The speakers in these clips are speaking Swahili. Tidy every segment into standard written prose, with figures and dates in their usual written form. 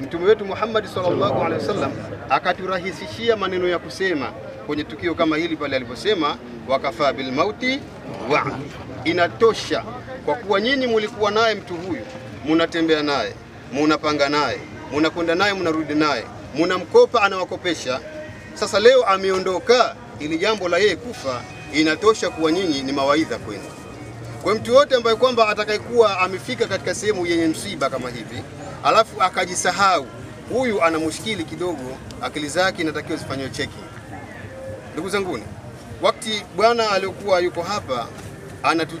Mtume wetu Muhammad sallallahu alaihi wasallam akaturahisishia maneno ya kusema kwenye tukio kama hili pale aliposema wakafaa bil mauti wa inatosha kwa kuwa nyinyi mlikuwa naye mtu huyu, mnatembea naye, mnapanga naye, mnakwenda naye, mnarudi naye, mnamkopa, anawakopesha. Sasa leo ameondoka, ili jambo la yeye kufa inatosha kuwa nyinyi ni mawaidha kwenu. Kwa mtu yote ambaye kwamba atakayekuwa amefika katika sehemu yenye msiba kama hivi, alafu akajisahau, huyu ana mushkili kidogo, akili zake inatakiwa zifanywe cheki. Ndugu zanguni, wakati bwana alikuwa yuko hapa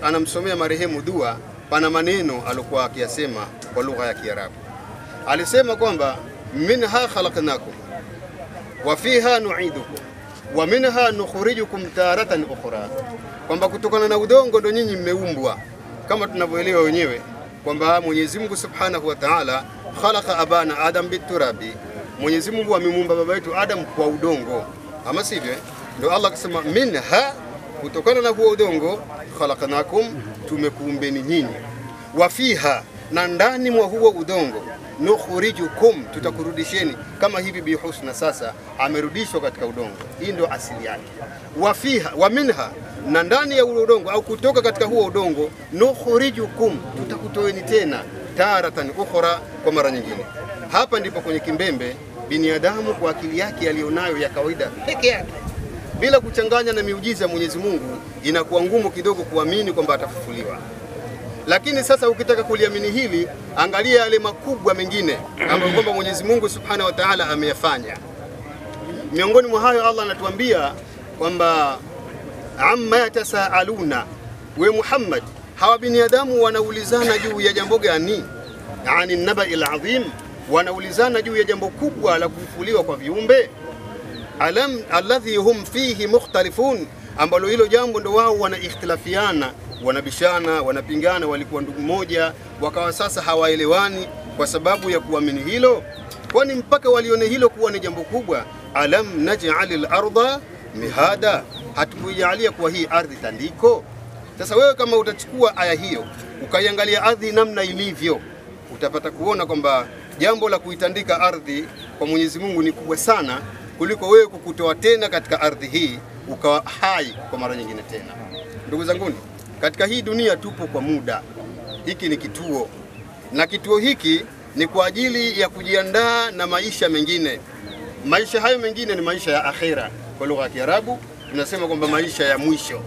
anamsomea marehemu dua, pana maneno alikuwa akiyasema kwa lugha ya Kiarabu. Alisema kwamba minha khalaqnakum wa fiha nu'idukum wa minha nukhrijukum taratan ukhra, kwamba kutokana na udongo ndo nyinyi mmeumbwa, kama tunavyoelewa wenyewe kwamba Mwenyezi Mungu Subhanahu wa Ta'ala khalaqa abana Adam biturabi, Mwenyezi Mungu amemuumba baba yetu Adam kwa udongo, ama sivyo? Ndio Allah akasema minha, kutokana na huo udongo, khalaqnakum, tumekuumbeni nyinyi, wa fiha, na ndani mwa huo udongo, nukhrijukum, tutakurudisheni. Kama hivi Bi Husna sasa amerudishwa katika udongo, hii ndio asili yake. Wa fiha wa minha, na ndani ya udongo au kutoka katika huo udongo, nukhrijukum, tutakutoeni tena taratan ukhra, kwa mara nyingine. Hapa ndipo kwenye kimbembe binadamu kwa akili yake alionayo ya kawaida peke yake, bila kuchanganya na miujiza ya Mwenyezi Mungu, inakuwa ngumu kidogo kuamini kwamba atafufuliwa. Lakini sasa ukitaka kuliamini hili, angalia yale makubwa mengine ambayo kwamba Mwenyezi Mungu Subhanahu wa Ta'ala ameyafanya. Miongoni mwa hayo Allah anatuambia kwamba amma yatasaaluna, we Muhammad, hawa binadamu wanaulizana juu ya jambo gani? Yani naba'il azim, wanaulizana juu ya jambo kubwa la kufufuliwa kwa viumbe. Alam alladhi hum fihi mukhtalifun, ambalo hilo jambo ndo wao wana ikhtilafiana, wanabishana, wanapingana. Walikuwa ndugu moja, wakawa sasa hawaelewani kwa sababu ya kuamini hilo, kwani mpaka walione hilo kuwa ni jambo kubwa. Alam naj'alil arda mihada, hatukuijalia kwa hii ardhi tandiko. Sasa wewe kama utachukua aya hiyo ukaiangalia ardhi namna ilivyo, utapata kuona kwamba jambo la kuitandika ardhi kwa Mwenyezi Mungu ni kubwa sana kuliko wewe kukutoa tena katika ardhi hii ukawa hai kwa mara nyingine tena. Ndugu zanguni, katika hii dunia tupo kwa muda. Hiki ni kituo, na kituo hiki ni kwa ajili ya kujiandaa na maisha mengine. Maisha hayo mengine ni maisha ya akhera. Kwa lugha ya Kiarabu tunasema kwamba maisha ya mwisho.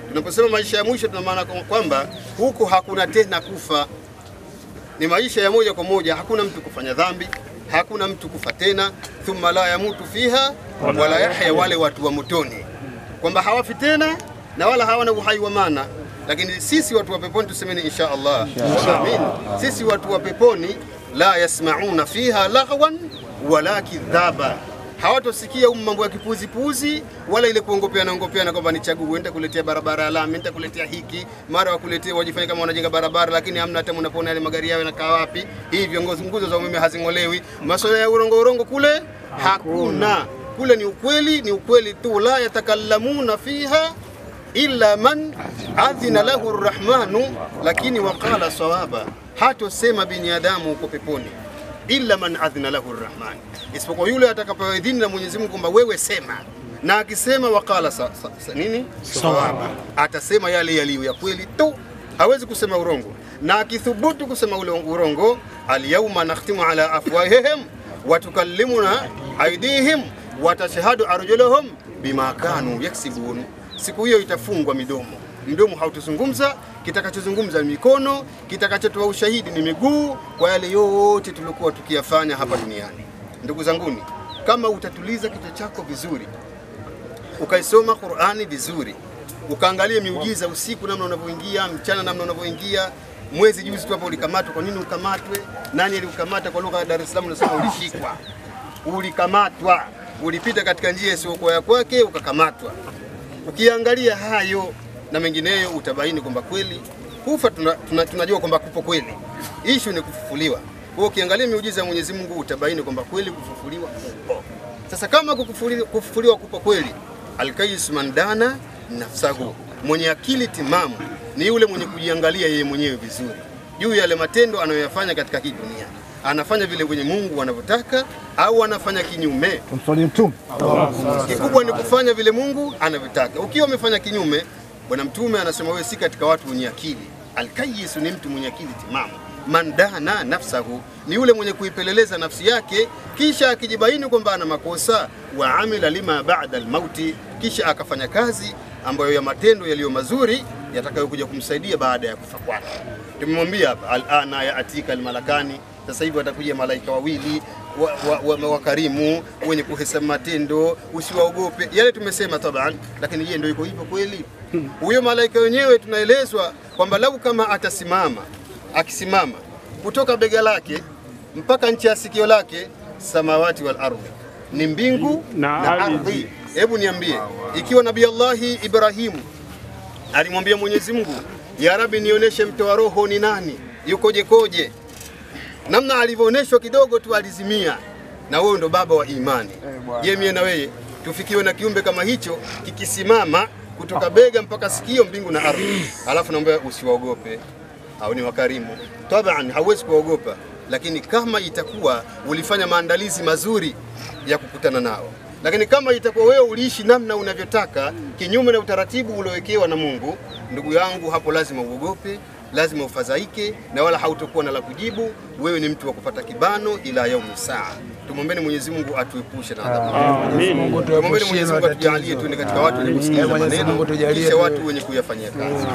Tunaposema maisha ya mwisho, tuna maana kwamba huko hakuna tena kufa. Ni maisha ya moja kwa moja, hakuna mtu kufanya dhambi, hakuna mtu kufa tena. Thumma la yamutu fiha wala yahya, wale watu wa motoni kwamba hawafi tena na wala hawana uhai wa maana. Lakini sisi watu wa peponi tusemeni insha Allah, amin. Sisi watu wa peponi la yasmauna fiha laghwan wala kidhaba, hawatosikia mambo ya kipuzi wala ile kuongopeana kwamba nichague uende kuletea barabara la mimi nitakuletea hiki, mara wakuletea wajifanye kama wanajenga barabara, lakini hamna hata mnapoona yale magari yao yanakaa wapi. Hii viongozi nguzo za umeme hazingolewi. Masuala ya urongo kule hakuna. Kule ni ukweli tu. La yatakallamuna fiha illa man adhina lahu arrahmanu, lakini waqala sawaba, hatosema binadamu uko peponi illa man adhina lahu arrahman, isipokuwa yule atakapoidhini na Mwenyezi Mungu kwamba wewe sema. Na akisema waqala nini sawaba, atasema yale yaliyo ya kweli tu, hawezi kusema urongo. Na akithubutu kusema ule urongo, al-yawma nakhtimu ala afwahihim wa tukallimuna aydihim wa tashhadu arjuluhum bima kanu yaksibun, siku hiyo itafungwa mdomo hautazungumza, kitakachozungumza ni mikono, kitakachotoa ushahidi ni miguu kwa yale yote tulikuwa tukiyafanya hapa duniani. Ndugu zanguni, kama utatuliza kichwa chako vizuri, ukaisoma Qur'ani vizuri, ukaangalia miujiza usiku namna unavyoingia, mchana namna unavyoingia. Mwezi juzi tu hapo ulikamatwa. Kwa nini ukamatwe? Nani alikukamata? Kwa lugha ya Dar es Salaam unasema ulishikwa, ulikamatwa, ulipita katika njia isiyokuwa ya kwake ukakamatwa. Ukiangalia hayo na mengineyo utabaini kwamba kweli kufa tunajua kwamba kupo kweli. Issue ni kufufuliwa. Kwa ukiangalia miujiza ya Mwenyezi Mungu utabaini kwamba kweli kufufuliwa kupo. Sasa kama kufufuliwa kupo kweli, al-kayis man dana nafsahu, mwenye akili timamu ni yule mwenye kujiangalia yeye mwenyewe vizuri juu ya yale matendo anayoyafanya katika hii dunia. anafanya vile kwenye Mungu anavyotaka au anafanya kinyume. Tumswalie Mtume. Kikubwa ni kufanya vile Mungu anavyotaka. Ukiwa umefanya kinyume, Bwana Mtume anasema wewe si katika watu wenye akili. Al-Kayyisu ni mtu mwenye akili timamu. Man dana nafsahu ni yule mwenye kuipeleleza nafsi yake, kisha akijibaini kwamba ana makosa, wa amila lima ba'da al-mauti, kisha akafanya kazi ambayo ya matendo yaliyo mazuri yatakayokuja kumsaidia baada ya kufa kwake. Tumemwambia hapa al-ana yaatika al-malakani, sasa hivi watakuja malaika wawili wakarimu wenye kuhesabu matendo, usiwaogope. Yale tumesema taban, lakini je, ndio iko hivyo kweli? Huyo malaika wenyewe tunaelezwa kwamba lau kama akisimama kutoka bega lake mpaka nchi ya sikio lake, samawati wal ardhi, ni mbingu na ardhi. Hebu niambie, ikiwa Nabii Allahi Ibrahimu alimwambia Mwenyezi Mungu, ya Rabbi nionyeshe mtoa roho ni nani, yukoje koje, namna alivyooneshwa kidogo tu alizimia. Na wewe ndo baba wa imani. Je, mimi na wewe tufikiwe na kiumbe kama hicho kikisimama kutoka bega mpaka sikio, mbingu na ardhi, alafu naomba usiwaogope, au ni wakarimu? Taban hauwezi kuogopa, lakini kama itakuwa ulifanya maandalizi mazuri ya kukutana nao. Lakini kama itakuwa wewe uliishi namna unavyotaka kinyume na utaratibu uliowekewa na Mungu, ndugu yangu, hapo lazima uogope, lazima ufadhaike, na wala hautokuwa na la kujibu. Wewe ni mtu wa kupata kibano ila yaumu saa. Tumwombeni Mwenyezi Mungu atuepushe na adhabu. Amin. Tumwombeni Mwenyezi Mungu atujalie tu ni katika watu wenye kusikiliza maneno, kisha watu wenye kuyafanyia kazi.